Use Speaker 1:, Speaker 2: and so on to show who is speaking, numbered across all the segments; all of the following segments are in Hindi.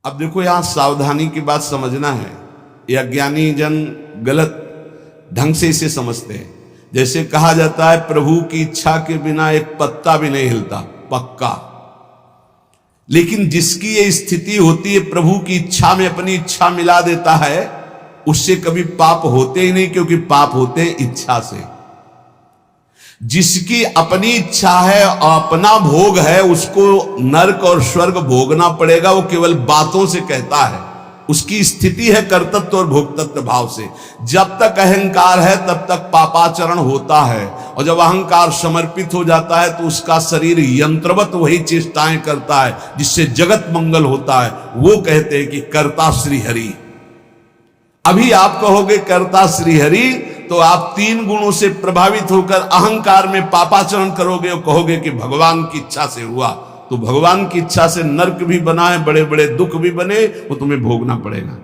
Speaker 1: अब देखो यहां सावधानी की बात समझना है, ये अज्ञानी जन गलत ढंग से इसे समझते हैं। जैसे कहा जाता है प्रभु की इच्छा के बिना एक पत्ता भी नहीं हिलता, पक्का। लेकिन जिसकी ये स्थिति होती है, प्रभु की इच्छा में अपनी इच्छा मिला देता है, उससे कभी पाप होते ही नहीं, क्योंकि पाप होते हैं इच्छा से। जिसकी अपनी इच्छा है और अपना भोग है, उसको नरक और स्वर्ग भोगना पड़ेगा। वो केवल बातों से कहता है, उसकी स्थिति है कर्तृत्व और भोक्तृत्व भाव से। जब तक अहंकार है तब तक पापाचरण होता है, और जब अहंकार समर्पित हो जाता है तो उसका शरीर यंत्रवत वही चेष्टाएं करता है जिससे जगत मंगल होता है। वो कहते हैं कि कर्ता श्री हरि। अभी आप कहोगे कर्ता श्री हरि, तो आप 3 गुणों से प्रभावित होकर अहंकार में पापाचरण करोगे और कहोगे कि भगवान की इच्छा से हुआ। तो भगवान की इच्छा से नरक भी बना है, बड़े बड़े दुख भी बने, वो तुम्हें भोगना पड़ेगा।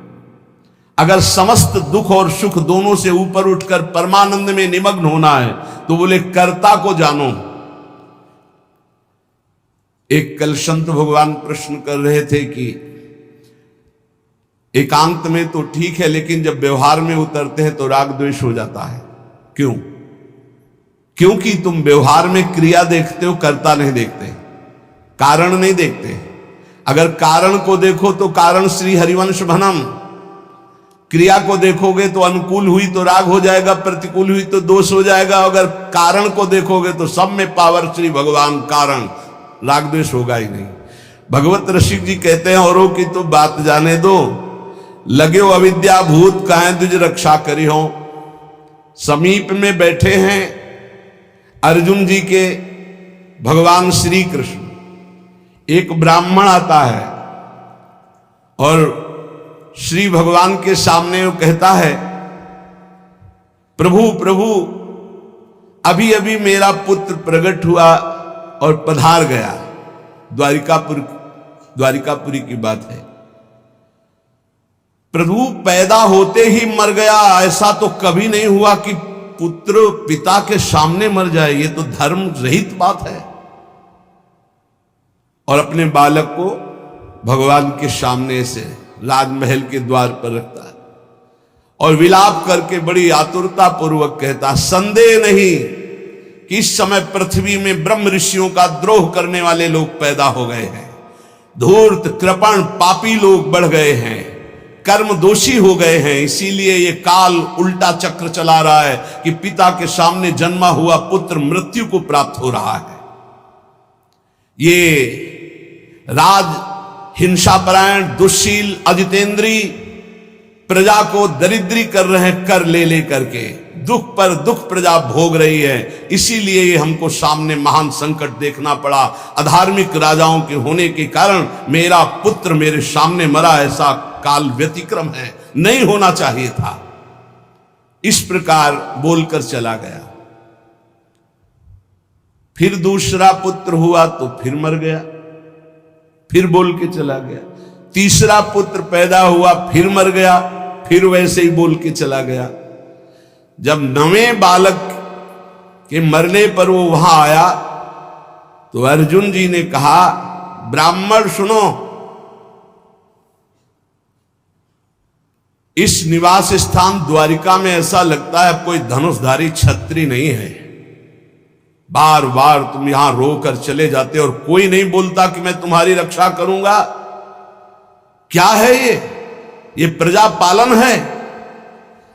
Speaker 1: अगर समस्त दुख और सुख दोनों से ऊपर उठकर परमानंद में निमग्न होना है तो बोले कर्ता को जानो। एक कल संत भगवान प्रश्न कर रहे थे कि एकांत में तो ठीक है, लेकिन जब व्यवहार में उतरते हैं तो राग द्वेष हो जाता है। क्यों? क्योंकि तुम व्यवहार में क्रिया देखते हो, कर्ता नहीं देखते, कारण नहीं देखते। अगर कारण को देखो तो कारण श्री हरिवंश भनम, क्रिया को देखोगे तो अनुकूल हुई तो राग हो जाएगा, प्रतिकूल हुई तो दोष हो जाएगा। अगर कारण को देखोगे तो सब में पावर श्री भगवान कारण, राग द्वेष होगा ही नहीं। भगवत ऋषि जी कहते हैं, औरों की तो बात जाने दो, लगे हो अविद्या भूत काहे तुझ रक्षा करी हो। समीप में बैठे हैं अर्जुन जी के भगवान श्री कृष्ण। एक ब्राह्मण आता है और श्री भगवान के सामने वो कहता है, प्रभु प्रभु अभी अभी मेरा पुत्र प्रकट हुआ और पधार गया। द्वारिकापुरी की बात है। प्रभु पैदा होते ही मर गया, ऐसा तो कभी नहीं हुआ कि पुत्र पिता के सामने मर जाए। ये तो धर्म रहित बात है। और अपने बालक को भगवान के सामने से राजमहल के द्वार पर रखता है और विलाप करके बड़ी आतुरता पूर्वक कहता, संदेह नहीं कि इस समय पृथ्वी में ब्रह्म ऋषियों का द्रोह करने वाले लोग पैदा हो गए हैं। धूर्त कृपण पापी लोग बढ़ गए हैं, कर्म दोषी हो गए हैं। इसीलिए ये काल उल्टा चक्र चला रहा है कि पिता के सामने जन्मा हुआ पुत्र मृत्यु को प्राप्त हो रहा है। ये राज हिंसापरायण दुश्शील अजितेंद्री प्रजा को दरिद्री कर रहे हैं, कर ले ले करके दुख पर दुख प्रजा भोग रही है। इसीलिए ये हमको सामने महान संकट देखना पड़ा। अधार्मिक राजाओं के होने के कारण मेरा पुत्र मेरे सामने मरा, ऐसा काल व्यतिक्रम है, नहीं होना चाहिए था। इस प्रकार बोलकर चला गया। फिर दूसरा पुत्र हुआ तो फिर मर गया, फिर बोल के चला गया। तीसरा पुत्र पैदा हुआ, फिर मर गया, फिर वैसे ही बोल के चला गया। जब 9वें बालक के मरने पर वो वहां आया तो अर्जुन जी ने कहा, ब्राह्मण सुनो, इस निवास स्थान द्वारिका में ऐसा लगता है अब कोई धनुषधारी छत्री नहीं है। बार बार तुम यहां रोकर चले जाते और कोई नहीं बोलता कि मैं तुम्हारी रक्षा करूंगा। क्या है ये प्रजा पालन है?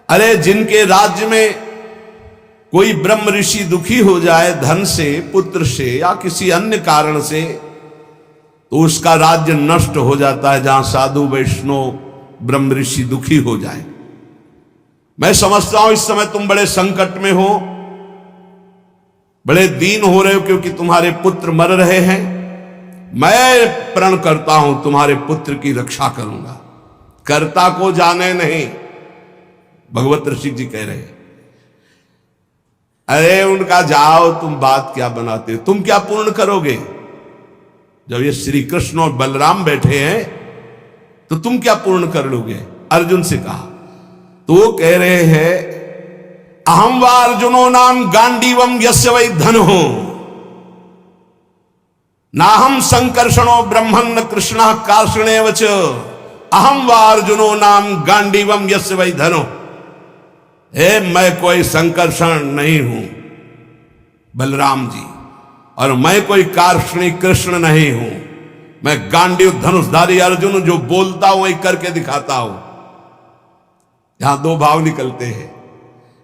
Speaker 1: अरे जिनके राज्य में कोई ब्रह्म ऋषि दुखी हो जाए धन से, पुत्र से या किसी अन्य कारण से, तो उसका राज्य नष्ट हो जाता है। जहां साधु वैष्णव ब्रह्म ऋषि दुखी हो जाए। मैं समझता हूं इस समय तुम बड़े संकट में हो, बड़े दीन हो रहे हो क्योंकि तुम्हारे पुत्र मर रहे हैं। मैं प्रण करता हूं तुम्हारे पुत्र की रक्षा करूंगा। कर्ता को जाने नहीं, भगवत ऋषि जी कह रहे हैं। अरे उनका जाओ, तुम बात क्या बनाते हो, तुम क्या पूर्ण करोगे? जब ये श्री कृष्ण और बलराम बैठे हैं तो तुम क्या पूर्ण कर लोगे? अर्जुन से कहा तो वो कह रहे हैं, अहम वा अर्जुनो नाम गांडीवम यस्य वै धनुः नाहम संकर्षणो ब्रह्मन् कृष्ण कार्षणेव च अहम व अर्जुनो नाम गांडीवम यस्य वै धनो। हे मैं कोई संकर्षण नहीं हूं बलराम जी, और मैं कोई कार्ष्णी कृष्ण नहीं हूं। मैं गांडीव धनुषधारी अर्जुन जो बोलता हूं वही करके दिखाता हूं। यहां दो भाव निकलते हैं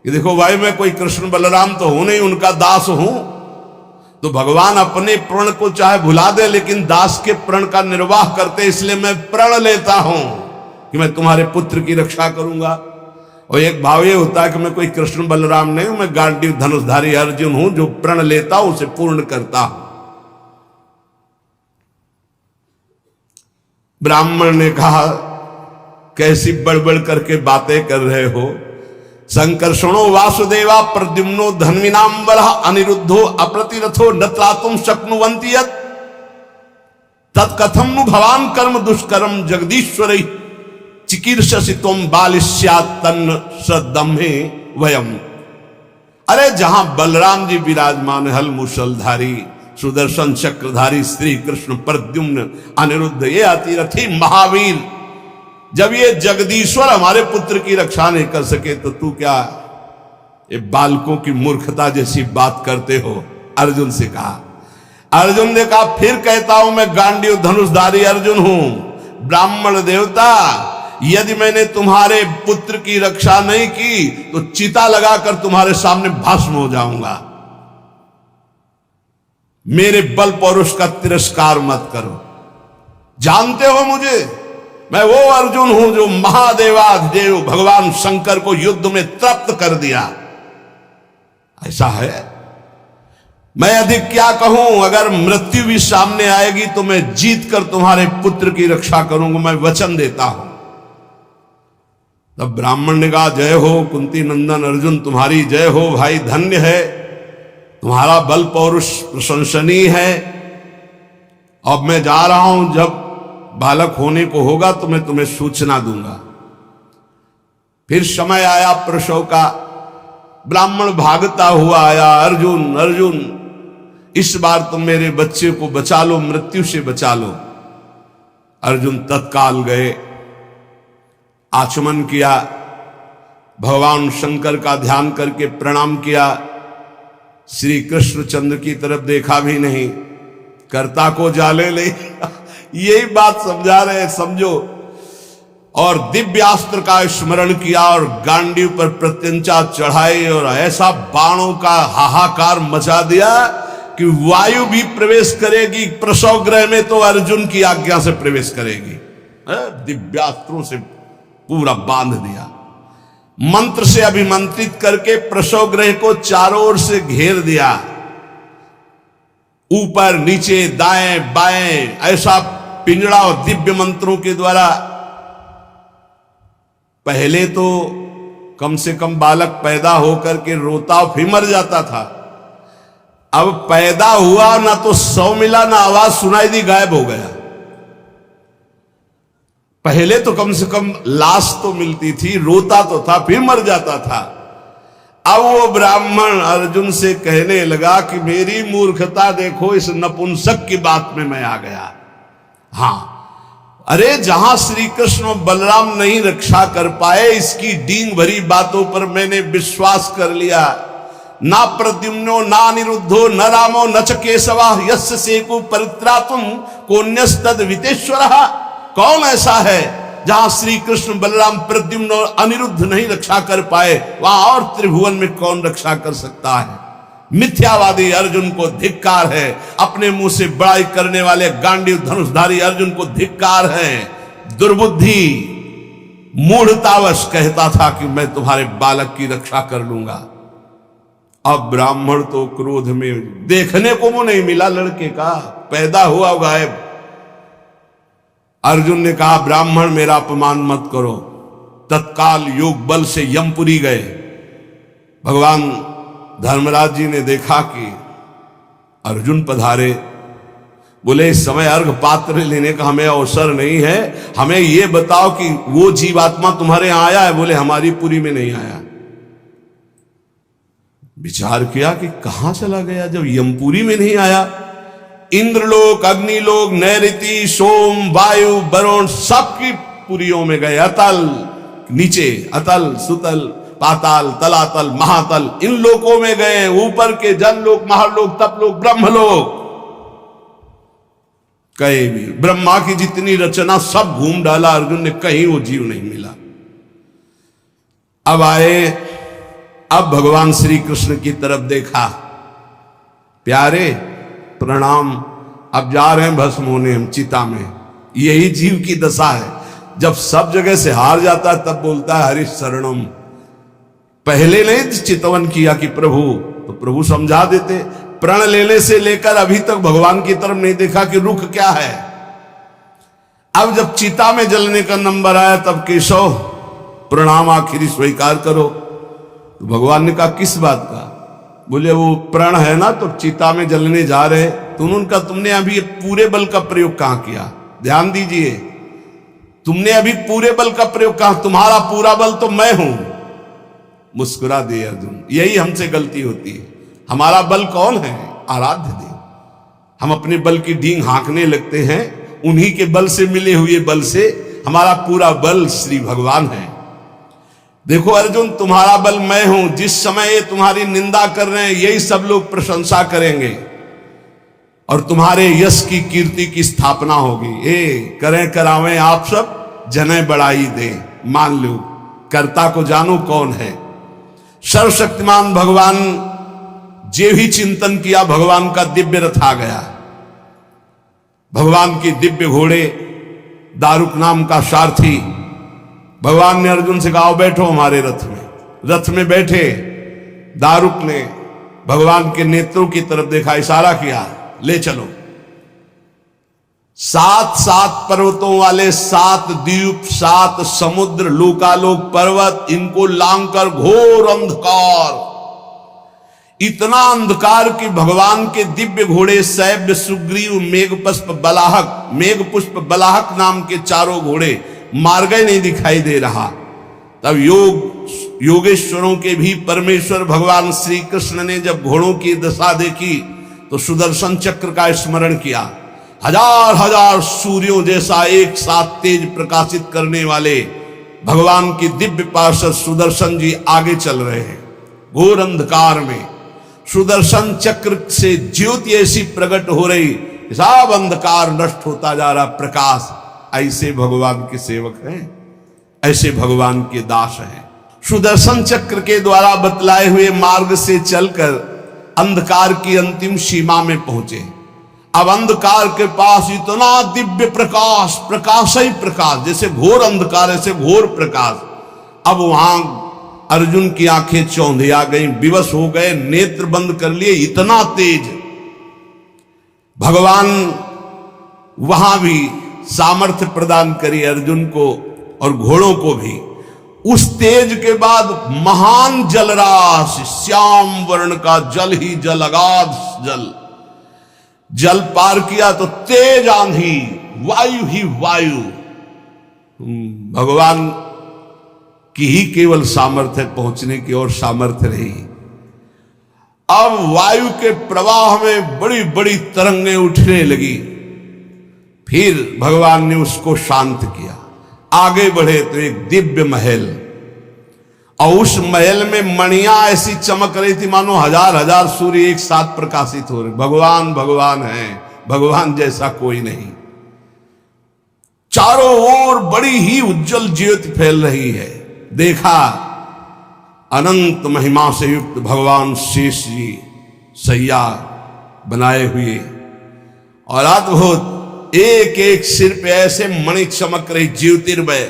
Speaker 1: कि देखो भाई मैं कोई कृष्ण बलराम तो हूं नहीं, उनका दास हूं। तो भगवान अपने प्रण को चाहे भुला दे लेकिन दास के प्रण का निर्वाह करते, इसलिए मैं प्रण लेता हूं कि मैं तुम्हारे पुत्र की रक्षा करूंगा। और एक भाव ये होता है कि मैं कोई कृष्ण बलराम नहीं हूं, मैं गांडीव धनुषधारी अर्जुन हूं जो प्रण लेता हूं उसे पूर्ण करता हूं। ब्राह्मण ने कहा कैसी बड़बड़ करके बातें कर रहे हो। संकर्षणो वासुदेवा प्रद्युम्नो धन्विनांबर अनिरुद्धो अप्रतिरथो न त्रातुम शक्नुवन्ति यत् तत्कथम नु भवान कर्म दुष्कर्म जगदीश्वरै चिकीर्षसि त्वं बालिष्यात् तन्न सदम्हे वयम। अरे जहां बलराम जी विराजमान, हल मुसलधारी सुदर्शन चक्रधारी श्री कृष्ण प्रद्युम्न अनिरुद्ध ये अतिरथी महावीर, जब ये जगदीश्वर हमारे पुत्र की रक्षा नहीं कर सके तो तू क्या ये बालकों की मूर्खता जैसी बात करते हो। अर्जुन से कहा। अर्जुन ने कहा फिर कहता हूं मैं गांडीव धनुषधारी अर्जुन हूं। ब्राह्मण देवता, यदि मैंने तुम्हारे पुत्र की रक्षा नहीं की तो चिता लगाकर तुम्हारे सामने भस्म हो जाऊंगा। मेरे बल पौरुष का तिरस्कार मत करो। जानते हो मुझे, मैं वो अर्जुन हूं जो महादेवाधिदेव भगवान शंकर को युद्ध में तृप्त कर दिया। ऐसा है, मैं अधिक क्या कहूं। अगर मृत्यु भी सामने आएगी तो मैं जीत कर तुम्हारे पुत्र की रक्षा करूंगा, मैं वचन देता हूं। तब ब्राह्मण ने कहा जय हो कुंती नंदन अर्जुन, तुम्हारी जय हो भाई, धन्य है, तुम्हारा बल पौरुष प्रशंसनीय है। अब मैं जा रहा हूं, जब बालक होने को होगा तो मैं तुम्हें सूचना दूंगा। फिर समय आया प्रसव का, ब्राह्मण भागता हुआ आया, अर्जुन अर्जुन इस बार तुम मेरे बच्चे को बचा लो, मृत्यु से बचा लो। अर्जुन तत्काल गए, आचमन किया, भगवान शंकर का ध्यान करके प्रणाम किया। श्री कृष्णचंद्र की तरफ देखा भी नहीं, कर्ता को जाले ले यही बात समझा रहे, समझो। और दिव्यास्त्र का स्मरण किया और गांडीव पर प्रत्यंचा चढ़ाई और ऐसा बाणों का हाहाकार मचा दिया कि वायु भी प्रवेश करेगी प्रसव गृह में तो अर्जुन की आज्ञा से प्रवेश करेगी। दिव्यास्त्रों से पूरा बांध दिया, मंत्र से अभिमंत्रित करके प्रसव गृह को चारों ओर से घेर दिया, ऊपर नीचे दाएं बाएं ऐसा पिंजड़ा और दिव्य मंत्रों के द्वारा। पहले तो कम से कम बालक पैदा होकर के रोता फिर मर जाता था, अब पैदा हुआ ना तो सौ मिला ना आवाज सुनाई दी, गायब हो गया। पहले तो कम से कम लाश तो मिलती थी, रोता तो था फिर मर जाता था। अब वो ब्राह्मण अर्जुन से कहने लगा कि मेरी मूर्खता देखो, इस नपुंसक की बात में मैं आ गया। हां, अरे जहां श्री कृष्ण और बलराम नहीं रक्षा कर पाए, इसकी डींग भरी बातों पर मैंने विश्वास कर लिया। ना प्रद्युम्नो ना अनिरुद्धो न रामो न च केशवा यस्य सेकु परित्रातुम कोन्यस्तद वितेश्वरः। कौन ऐसा है जहां श्री कृष्ण बलराम प्रद्युम्न और अनिरुद्ध नहीं रक्षा कर पाए, वहां और त्रिभुवन में कौन रक्षा कर सकता है। मिथ्यावादी अर्जुन को धिक्कार है, अपने मुंह से बड़ाई करने वाले गांडीव धनुषधारी अर्जुन को धिक्कार है। दुर्बुद्धि मूढ़तावश कहता था कि मैं तुम्हारे बालक की रक्षा कर लूंगा। अब ब्राह्मण तो क्रोध में, देखने को मुंह नहीं मिला लड़के का, पैदा हुआ गायब। अर्जुन ने कहा ब्राह्मण मेरा अपमान मत करो। तत्काल योग बल से यमपुरी गए। भगवान धर्मराज जी ने देखा कि अर्जुन पधारे, बोले इस समय अर्घ पात्र लेने का हमें अवसर नहीं है, हमें यह बताओ कि वो जीवात्मा तुम्हारे यहां आया है। बोले हमारी पुरी में नहीं आया। विचार किया कि कहां चला गया, जब यमपुरी में नहीं आया। इंद्रलोक, अग्निलोक, नैऋति, सोम, वायु, वरुण सबकी पुरियों में गए, अतल नीचे, अतल सुतल पाताल तलातल महातल, इन लोकों में गए, ऊपर के जनलोक महालोक तपलोक ब्रह्मलोक, कहीं भी ब्रह्मा की जितनी रचना सब घूम डाला अर्जुन ने, कहीं वो जीव नहीं मिला। अब आए, अब भगवान श्री कृष्ण की तरफ देखा, प्यारे प्रणाम, अब जा रहे हैं भस्म होने हम चिता में। यही जीव की दशा है, जब सब जगह से हार जाता है तब बोलता है हरि शरणम। पहले नहीं चितवन किया कि प्रभु, तो प्रभु समझा देते। प्रण लेने से लेकर अभी तक भगवान की तरफ नहीं देखा कि रुख क्या है। अब जब चिता में जलने का नंबर आया तब केशव प्रणाम आखिरी स्वीकार करो। तो भगवान ने कहा किस बात का? बोले वो प्रण है ना, तो चिता में जलने जा रहे, तो उनका तुमने अभी पूरे बल का प्रयोग कहां किया? ध्यान दीजिए, तुमने अभी पूरे बल का प्रयोग कहां? तुम्हारा पूरा बल तो मैं हूं। मुस्कुरा दे अर्जुन, यही हमसे गलती होती है। हमारा बल कौन है? आराध्य देव। हम अपने बल की डींग हाँकने लगते हैं, उन्हीं के बल से मिले हुए बल से हमारा पूरा बल श्री भगवान है। देखो अर्जुन, तुम्हारा बल मैं हूं। जिस समय ये तुम्हारी निंदा कर रहे हैं, यही सब लोग प्रशंसा करेंगे और तुम्हारे यश की कीर्ति की स्थापना होगी। करें करावें आप सब, जने बढ़ाई दे, मान लो कर्ता को जानो कौन है। सर्वशक्तिमान भगवान जे भी चिंतन किया, भगवान का दिव्य रथ आ गया। भगवान के दिव्य घोड़े, दारुक नाम का सारथी। भगवान ने अर्जुन से कहा बैठो हमारे रथ में। रथ में बैठे, दारुक ने भगवान के नेत्रों की तरफ देखा, इशारा किया, ले चलो। 7 पर्वतों वाले 7 द्वीप, 7 समुद्र, लोकालोक पर्वत, इनको लांघकर घोर अंधकार, इतना अंधकार कि भगवान के दिव्य घोड़े सैव्य, सुग्रीव, मेघ पुष्प बलाहक नाम के चारों घोड़े मार्ग नहीं दिखाई दे रहा। तब योगेश्वरों के भी परमेश्वर भगवान श्री कृष्ण ने जब घोड़ों की दशा देखी तो सुदर्शन चक्र का स्मरण किया। हजार हजार सूर्यों जैसा एक साथ तेज प्रकाशित करने वाले भगवान की दिव्य पार्षद सुदर्शन जी आगे चल रहे हैं घोर अंधकार में। सुदर्शन चक्र से ज्योति ऐसी प्रकट हो रही, सब अंधकार नष्ट होता जा रहा, प्रकाश। ऐसे भगवान के सेवक हैं, ऐसे भगवान के दास हैं। सुदर्शन चक्र के द्वारा बतलाए हुए मार्ग से चलकर अंधकार की अंतिम सीमा में पहुंचे। अब अंधकार के पास इतना दिव्य प्रकाश, प्रकाश ही प्रकाश, जैसे घोर अंधकार ऐसे घोर प्रकाश। अब वहां अर्जुन की आंखें चौंधिया गई, विवश हो गए, नेत्र बंद कर लिए, इतना तेज। भगवान वहां भी सामर्थ्य प्रदान करी अर्जुन को और घोड़ों को भी। उस तेज के बाद महान जलराशि, श्याम वर्ण का जल ही जल, अगाध जल, जल पार किया तो तेज आंधी, वायु ही वायु। भगवान की ही केवल सामर्थ्य पहुंचने की और सामर्थ्य रही। अब वायु के प्रवाह में बड़ी बड़ी तरंगें उठने लगी। फिर भगवान ने उसको शांत किया। आगे बढ़े तो एक दिव्य महल, और उस महल में मणियां ऐसी चमक रही थी मानो हजार हजार सूर्य एक साथ प्रकाशित हो रहे। भगवान भगवान है, भगवान जैसा कोई नहीं। चारों ओर बड़ी ही उज्जवल ज्योति फैल रही है। देखा अनंत महिमा से युक्त भगवान शेष जी सैया बनाए हुए, और अद्भुत एक एक सिर पे ऐसे मणि चमक रही, ज्योतिर्मय।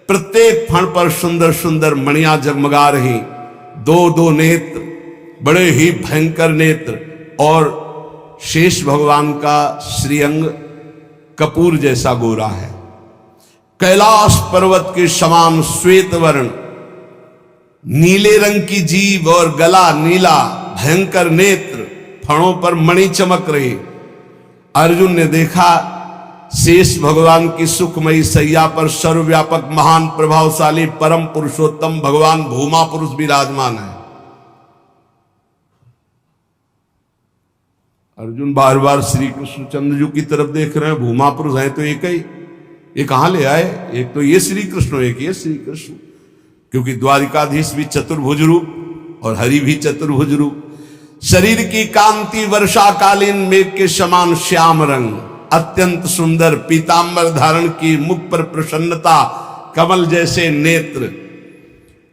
Speaker 1: प्रत्येक फण पर सुंदर सुंदर मणियां जगमगा रही। 2-2 नेत्र, बड़े ही भयंकर नेत्र, और शेष भगवान का श्रीअंग कपूर जैसा गोरा है। कैलाश पर्वत के समान श्वेत वर्ण, नीले रंग की जीभ और गला नीला, भयंकर नेत्र, फणों पर मणि चमक रही। अर्जुन ने देखा शेष भगवान की सुखमयी सैया पर सर्वव्यापक महान प्रभावशाली परम पुरुषोत्तम भगवान भूमा पुरुष विराजमान है। अर्जुन बार बार श्री कृष्ण चंद्र जी की तरफ देख रहे हैं, भूमा पुरुष है तो एक ही, ये कहां ले आए? एक तो ये श्री कृष्ण, एक ये श्री कृष्ण, क्योंकि द्वारिकाधीश भी चतुर्भुज रूप और हरि भी चतुर्भुज रूप। शरीर की कांति वर्षाकालीन मेघ के समान श्याम रंग, अत्यंत सुंदर पीतांबर धारण की, मुख पर प्रसन्नता, कमल जैसे नेत्र,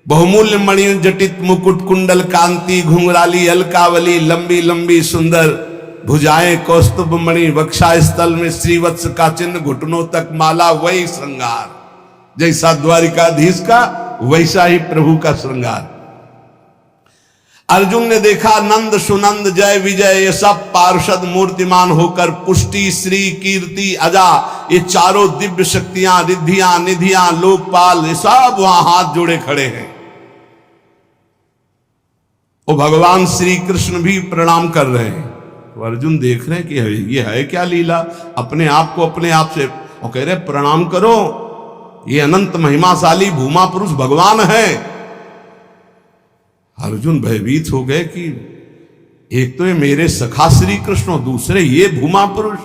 Speaker 1: बहुमूल्य मणियों जटित मुकुट, कुंडल कांति, घुंघराली अलकावली, लंबी लंबी सुंदर भुजाएं, कौस्तुभ मणि, वक्षा स्थल में श्रीवत्स का चिन्ह, घुटनों तक माला, वही श्रृंगार। जैसा द्वारिकाधीश का वैसा ही प्रभु का श्रृंगार। अर्जुन ने देखा नंद सुनंद जय विजय ये सब पार्षद मूर्तिमान होकर पुष्टि श्री कीर्ति अजा ये चारों दिव्य शक्तियां, रिद्धियां, निधियां, लोकपाल, ये सब वहां हाथ जोड़े खड़े हैं। वो भगवान श्री कृष्ण भी प्रणाम कर रहे हैं। तो अर्जुन देख रहे हैं कि ये है क्या लीला, अपने आप को अपने आप से वो कह रहे प्रणाम करो, ये अनंत महिमाशाली भूमा पुरुष भगवान है। अर्जुन भयभीत हो गए कि एक तो ये मेरे सखा श्री कृष्ण, दूसरे ये भूमा पुरुष।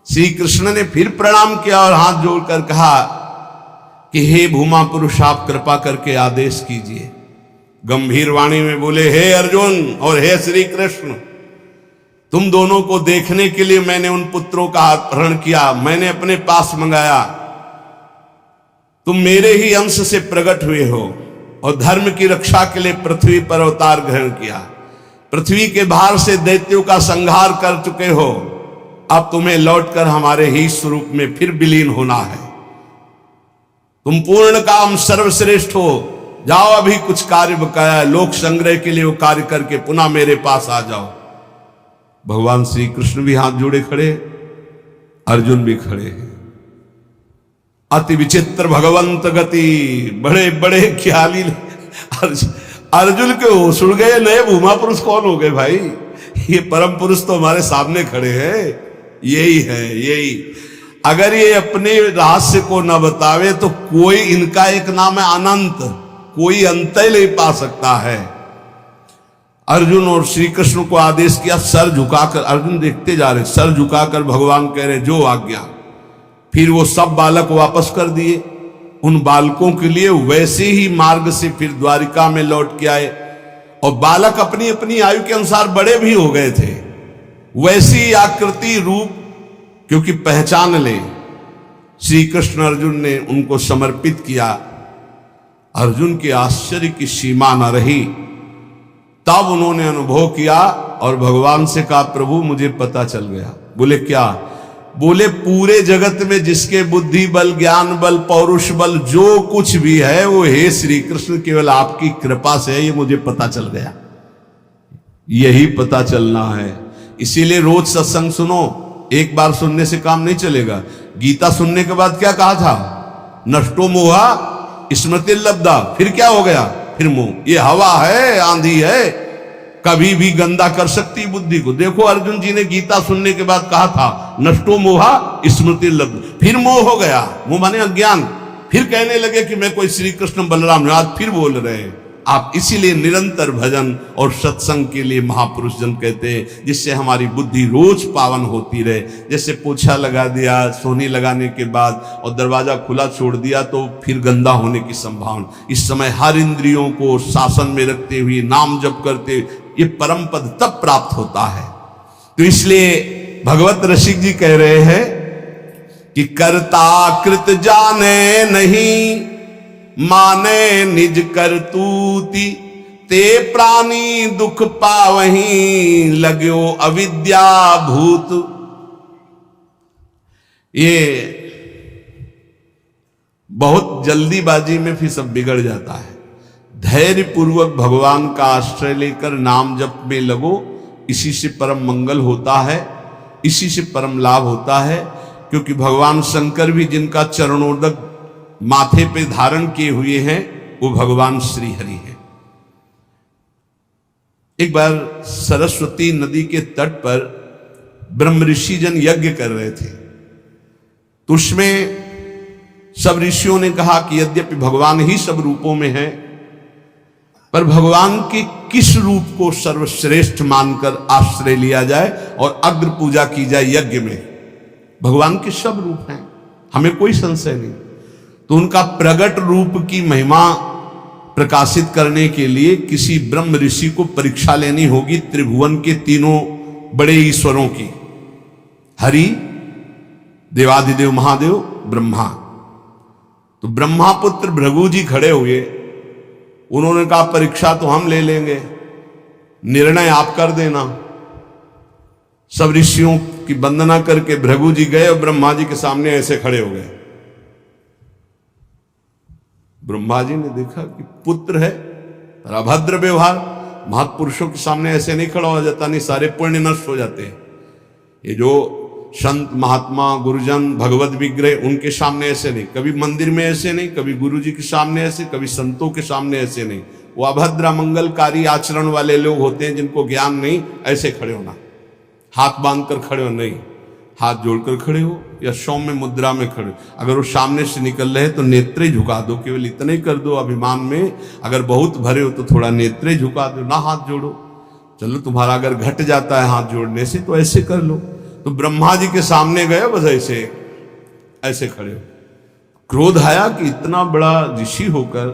Speaker 1: श्री कृष्ण ने फिर प्रणाम किया और हाथ जोड़कर कहा कि हे भूमा पुरुष, आप कृपा करके आदेश कीजिए। गंभीर वाणी में बोले, हे अर्जुन और हे श्री कृष्ण, तुम दोनों को देखने के लिए मैंने उन पुत्रों का अपहरण किया, मैंने अपने पास मंगाया। तुम मेरे ही अंश से प्रकट हुए हो और धर्म की रक्षा के लिए पृथ्वी पर अवतार ग्रहण किया। पृथ्वी के भार से दैत्यों का संहार कर चुके हो, अब तुम्हें लौटकर हमारे ही स्वरूप में फिर विलीन होना है। तुम पूर्ण काम सर्वश्रेष्ठ हो, जाओ अभी कुछ कार्य बकाया है, लोक संग्रह के लिए वो कार्य करके पुनः मेरे पास आ जाओ। भगवान श्री कृष्ण भी हाथ जोड़े खड़े, अर्जुन भी खड़े हैं। अति विचित्र भगवंत गति, बड़े बड़े ख्याली। अर्जुन के होश उड़ गए, नए भूमा पुरुष कौन हो गए भाई? ये परम पुरुष तो हमारे सामने खड़े हैं, यही है यही। अगर ये अपने रहस्य को न बतावे तो कोई, इनका एक नाम है अनंत, कोई अंत ही नहीं पा सकता है। अर्जुन और श्री कृष्ण को आदेश किया, सर झुकाकर। अर्जुन देखते जा रहे, सर झुकाकर भगवान कह रहे जो आज्ञा। फिर वो सब बालक वापस कर दिए। उन बालकों के लिए वैसे ही मार्ग से फिर द्वारिका में लौट के आए, और बालक अपनी अपनी आयु के अनुसार बड़े भी हो गए थे। वैसी आकृति रूप क्योंकि पहचान ले, श्री कृष्ण अर्जुन ने उनको समर्पित किया। अर्जुन के आश्चर्य की सीमा न रही। तब उन्होंने अनुभव किया और भगवान से कहा, प्रभु मुझे पता चल गया। बोले क्या? बोले पूरे जगत में जिसके बुद्धि बल, ज्ञान बल, पौरुष बल जो कुछ भी है वो हे श्री कृष्ण केवल आपकी कृपा से है, ये मुझे पता चल गया। यही पता चलना है। इसीलिए रोज सत्संग सुनो, एक बार सुनने से काम नहीं चलेगा। गीता सुनने के बाद क्या कहा था? नष्टो मोहा स्मृति लब्धा। फिर क्या हो गया? फिर मोह। ये हवा है, आंधी है, कभी भी गंदा कर सकती बुद्धि को। देखो अर्जुन जी ने गीता सुनने के बाद कहा था नष्टो मोहा स्मृति लब्ध, फिर मोह हो गया। मोह माने अज्ञान। फिर कहने लगे कि मैं कोई श्री कृष्ण बलराम, आज फिर बोल रहे हैं आप। इसीलिए निरंतर भजन और सत्संग के लिए महापुरुष जन कहते हैं, जिससे हमारी बुद्धि रोज पावन होती रहे। जैसे पोछा लगा दिया सोनी लगाने के बाद और दरवाजा खुला छोड़ दिया तो फिर गंदा होने की संभावना। इस समय हर इंद्रियों को शासन में रखते हुए नाम जप करते, ये परम पद तब प्राप्त होता है। तो इसलिए भगवत रसिक जी कह रहे हैं कि कर्ता कृत जाने नहीं, माने निज करतूति, ते प्राणी दुख पावहीं, लगो अविद्या भूत। ये बहुत जल्दीबाजी में फिर सब बिगड़ जाता है। धैर्य पूर्वक भगवान का आश्रय लेकर नाम जप में लगो, इसी से परम मंगल होता है, इसी से परम लाभ होता है। क्योंकि भगवान शंकर भी जिनका चरणोदक माथे पे धारण किए हुए हैं वो भगवान श्री हरि हैं। एक बार सरस्वती नदी के तट पर ब्रह्म ऋषि जन यज्ञ कर रहे थे, तो उसमें सब ऋषियों ने कहा कि यद्यपि भगवान ही सब रूपों में है, पर भगवान के किस रूप को सर्वश्रेष्ठ मानकर आश्रय लिया जाए और अग्र पूजा की जाए यज्ञ में। भगवान के सब रूप हैं, हमें कोई संशय नहीं। तो उनका प्रगट रूप की महिमा प्रकाशित करने के लिए किसी ब्रह्म ऋषि को परीक्षा लेनी होगी त्रिभुवन के तीनों बड़े ईश्वरों की, हरि, देवाधिदेव महादेव, ब्रह्मा। तो ब्रह्मा पुत्र भृगु जी खड़े हुए, उन्होंने कहा परीक्षा तो हम ले लेंगे, निर्णय आप कर देना। सब ऋषियों की वंदना करके भृगु जी गए और ब्रह्मा जी के सामने ऐसे खड़े हो गए। ब्रह्मा जी ने देखा कि पुत्र है पर अभद्र व्यवहार, महापुरुषों के सामने ऐसे नहीं खड़ा हो जाता, नहीं सारे पुण्य नष्ट हो जाते हैं। ये जो संत महात्मा गुरुजन भगवत विग्रह उनके सामने ऐसे नहीं, कभी मंदिर में ऐसे नहीं, कभी गुरु जी के सामने ऐसे, कभी संतों के सामने ऐसे नहीं। वो अभद्र मंगलकारी आचरण वाले लोग होते हैं जिनको ज्ञान नहीं, ऐसे खड़े होना, हाथ बांध कर खड़े हो नहीं, हाथ जोड़कर खड़े हो या सौम्य मुद्रा में खड़े। अगर वो सामने से निकल रहे तो नेत्रे झुका दो, केवल इतना ही कर दो अभिमान में। अगर बहुत भरे हो तो थोड़ा नेत्रे झुका दो, ना हाथ जोड़ो। चलो तुम्हारा अगर घट जाता है हाथ जोड़ने से तो ऐसे कर लो। तो ब्रह्मा जी के सामने गए, बस ऐसे ऐसे खड़े हो। क्रोध आया कि इतना बड़ा ऋषि होकर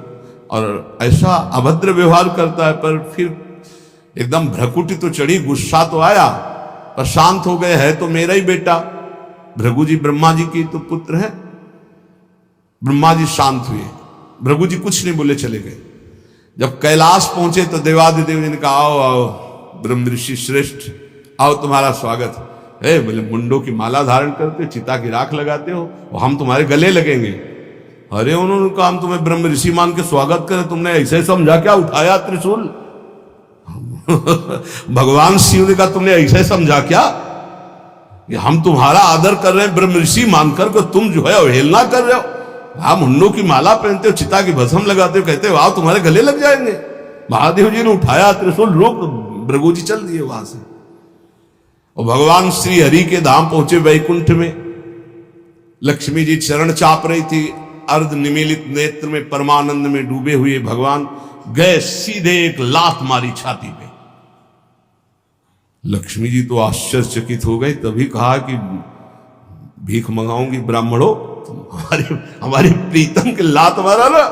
Speaker 1: और ऐसा अभद्र व्यवहार करता है, पर फिर एकदम भ्रकुटी तो चढ़ी, गुस्सा तो आया, पर शांत हो गए। है तो मेरा ही बेटा, भृगु जी ब्रह्मा जी की तो पुत्र है। ब्रह्मा जी शांत हुए, भृगु जी कुछ नहीं बोले, चले गए। जब कैलाश पहुंचे तो देवादिदेव जी ने कहा आओ आओ ब्रह्म ऋषि श्रेष्ठ, आओ तुम्हारा स्वागत है। बोले मुंडों की माला धारण करते हो, चिता की राख लगाते हो और हम तुम्हारे गले लगेंगे। अरे उन्होंने कहा हम तुम्हें ब्रह्म ऋषि मान के स्वागत करें, तुमने ऐसे समझा क्या उठाया त्रिशूल? भगवान शिव ने कहा तुमने ऐसे समझा क्या कि हम तुम्हारा आदर कर रहे हैं ब्रह्म ऋषि मानकर को तुम जो है अवहेलना कर रहे हो। आप मुंडों की माला पहनते हो, चिता की भस्म लगाते हो, कहते हो आओ तुम्हारे गले लग जाएंगे। महादेव जी ने उठाया त्रिशूल, रोक, भृगु जी चल दिए वहां से। और भगवान श्री हरि के धाम पहुंचे वैकुंठ में। लक्ष्मी जी चरण चाप रही थी, अर्ध निमीलित नेत्र में परमानंद में डूबे हुए भगवान गए, सीधे एक लात मारी छाती पे। लक्ष्मी जी तो आश्चर्यचकित हो गई, तभी कहा कि भीख मंगाऊंगी ब्राह्मणों, हमारे प्रीतम के लात मारा ना।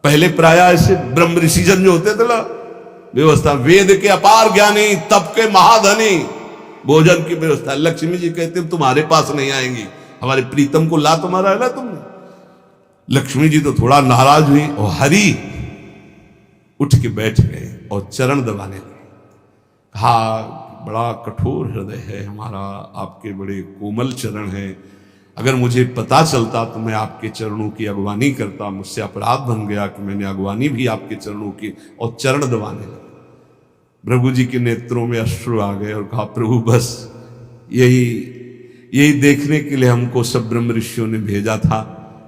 Speaker 1: पहले प्राय ऐसे ब्रह्म ऋषिजन जो होते थे ना, व्यवस्था, वेद के अपार ज्ञानी, तप के महाधनी, भोजन की व्यवस्था। लक्ष्मी जी कहते तुम्हारे पास नहीं आएंगी, हमारे प्रीतम को लात मारा है ना तुमने। लक्ष्मी जी तो थोड़ा नाराज हुई और हरि उठ के बैठ गए और चरण दबाने लगे। कहा बड़ा कठोर हृदय है हमारा, आपके बड़े कोमल चरण हैं, अगर मुझे पता चलता तो मैं आपके चरणों की अगवानी करता, मुझसे अपराध बन गया कि मैंने अगवानी भी आपके चरणों की, और चरण दबाने लगे। प्रभु जी के नेत्रों में अश्रु आ गए और कहा प्रभु बस यही देखने के लिए हमको सब ब्रह्म ऋषियों ने भेजा था।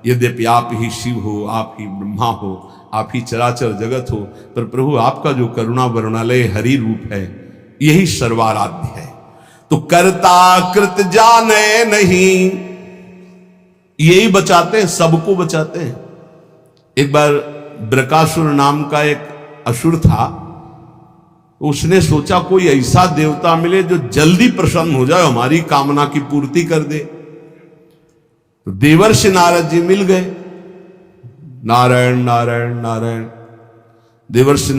Speaker 1: यद्यपि आप ही शिव हो, आप ही ब्रह्मा हो, आप ही चराचर जगत हो, पर प्रभु आपका जो करुणा वर्णालय हरि रूप है यही सर्वाराध्य है। तो कर्ता कृत जाने नहीं, यही बचाते हैं, सबको बचाते हैं। एक बार ब्रकासुर नाम का एक असुर था, उसने सोचा कोई ऐसा देवता मिले जो जल्दी प्रसन्न हो जाए, हमारी कामना की पूर्ति कर दे। तो देवर्षि नारद जी मिल गए। नारायण नारायण नारायण। देवर्षि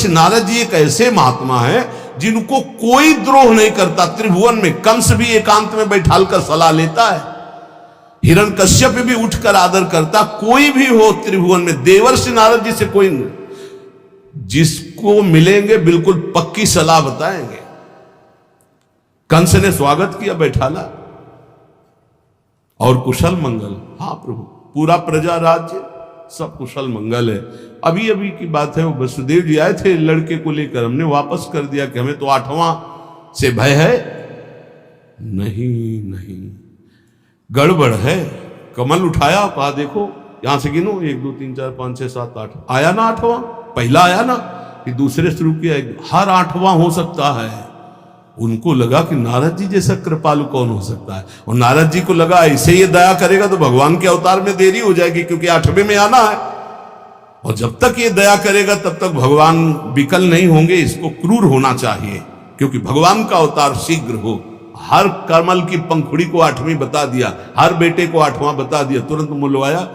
Speaker 1: नारद जी एक ऐसे महात्मा है जिनको कोई द्रोह नहीं करता। त्रिभुवन में कंस भी एकांत में बैठाल कर सलाह लेता है, हिरण्यकश्यप भी उठकर आदर करता, कोई भी हो त्रिभुवन में देवर्षि नारद जी से कोई नहीं। जिसको मिलेंगे बिल्कुल पक्की सलाह बताएंगे। कंस ने स्वागत किया, बैठाला और कुशल मंगल। हाँ प्रभु, पूरा प्रजा राज्य सब कुशल मंगल है। अभी अभी की बात है, वो वसुदेव जी आए थे लड़के को लेकर, हमने वापस कर दिया कि हमें तो 8वां से भय है। नहीं गड़बड़ है। कमल उठाया, कहा देखो यहां से गिनो 1 2 3 4 5 6 7 8, आया ना 8वां, पहला आया ना, कि दूसरे शुरू किया, हर 8वां हो सकता है। उनको लगा कि नारद जी जैसा कृपालु कौन हो सकता है, और नारद जी को लगा ऐसे ये दया करेगा तो भगवान के अवतार में देरी हो जाएगी, क्योंकि 8वें में आना है, और जब तक ये दया करेगा तब तक भगवान विकल नहीं होंगे, इसको क्रूर होना चाहिए, क्योंकि भगवान का अवतार शीघ्र हो। हर कमल की पंखुड़ी को 8वीं बता दिया, हर बेटे को 8वां बता दिया, तुरंत मुलवाया।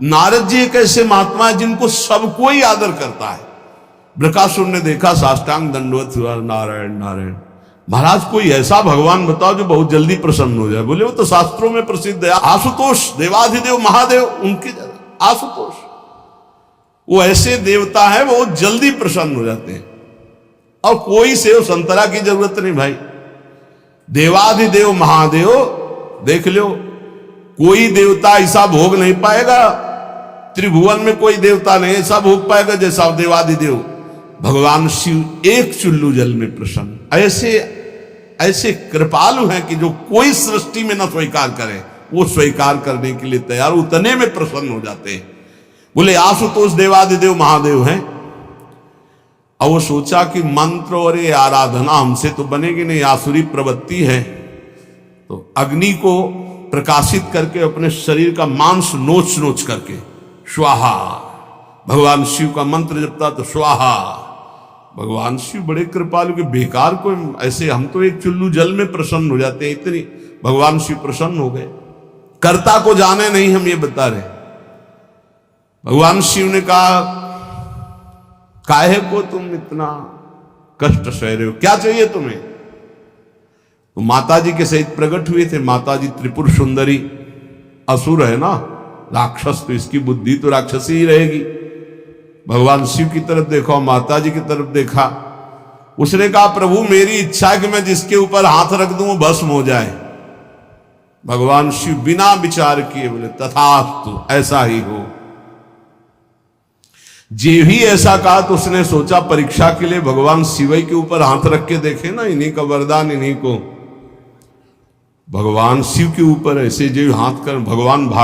Speaker 1: नारद जी एक ऐसे महात्मा है जिनको सब कोई आदर करता है। बृकासुर ने देखा, साष्टांग दंडवत हुआ, नारायण नारायण। महाराज कोई ऐसा भगवान बताओ जो बहुत जल्दी प्रसन्न हो जाए। बोले वो तो शास्त्रों में प्रसिद्ध है, आशुतोष, देवाधिदेव महादेव, उनके आशुतोष, वो ऐसे देवता है वो जल्दी प्रसन्न हो जाते हैं। और कोई सेव संतरा की जरूरत नहीं भाई, देवाधिदेव महादेव देख लो, कोई देवता ऐसा भोग नहीं पाएगा, त्रिभुवन में कोई देवता नहीं ऐसा भोग पाएगा जैसा देवाधिदेव भगवान शिव एक चुल्लू जल में प्रसन्न। ऐसे ऐसे कृपालु हैं कि जो कोई सृष्टि में न स्वीकार करे वो स्वीकार करने के लिए तैयार, उतने में प्रसन्न हो जाते हैं। बोले आशुतोष देवाधिदेव महादेव हैं। और वो सोचा कि मंत्र और ये आराधना हमसे तो बनेगी नहीं, आसुरी प्रवृत्ति है, तो अग्नि को प्रकाशित करके अपने शरीर का मांस नोच नोच करके स्वाहा, भगवान शिव का मंत्र जपता तो स्वाहा। भगवान शिव बड़े कृपालु के, बेकार को ऐसे, हम तो एक चुल्लू जल में प्रसन्न हो जाते हैं, इतनी भगवान शिव प्रसन्न हो गए। कर्ता को जाने नहीं, हम ये बता रहे। भगवान शिव ने कहा काहे को तुम इतना कष्ट सह रहे हो, क्या चाहिए तुम्हें? तो माता जी के सहित प्रकट हुए थे। माता जी त्रिपुर सुंदरी, असुर है ना, राक्षस, तो इसकी बुद्धि तो राक्षसी ही रहेगी। भगवान शिव की तरफ देखा, माता जी की तरफ देखा। उसने कहा प्रभु मेरी इच्छा है कि मैं जिसके ऊपर हाथ रख दूं वो भस्म हो जाए। भगवान शिव बिना विचार किए बोले तथास्तु, ऐसा ही हो। जे भी ऐसा कहा तो उसने सोचा परीक्षा के लिए भगवान शिव के ऊपर हाथ रख के देखे ना, इन्हीं का वरदान इन्हीं को। भगवान शिव के ऊपर ऐसे जो हाथ कर भगवान भागे।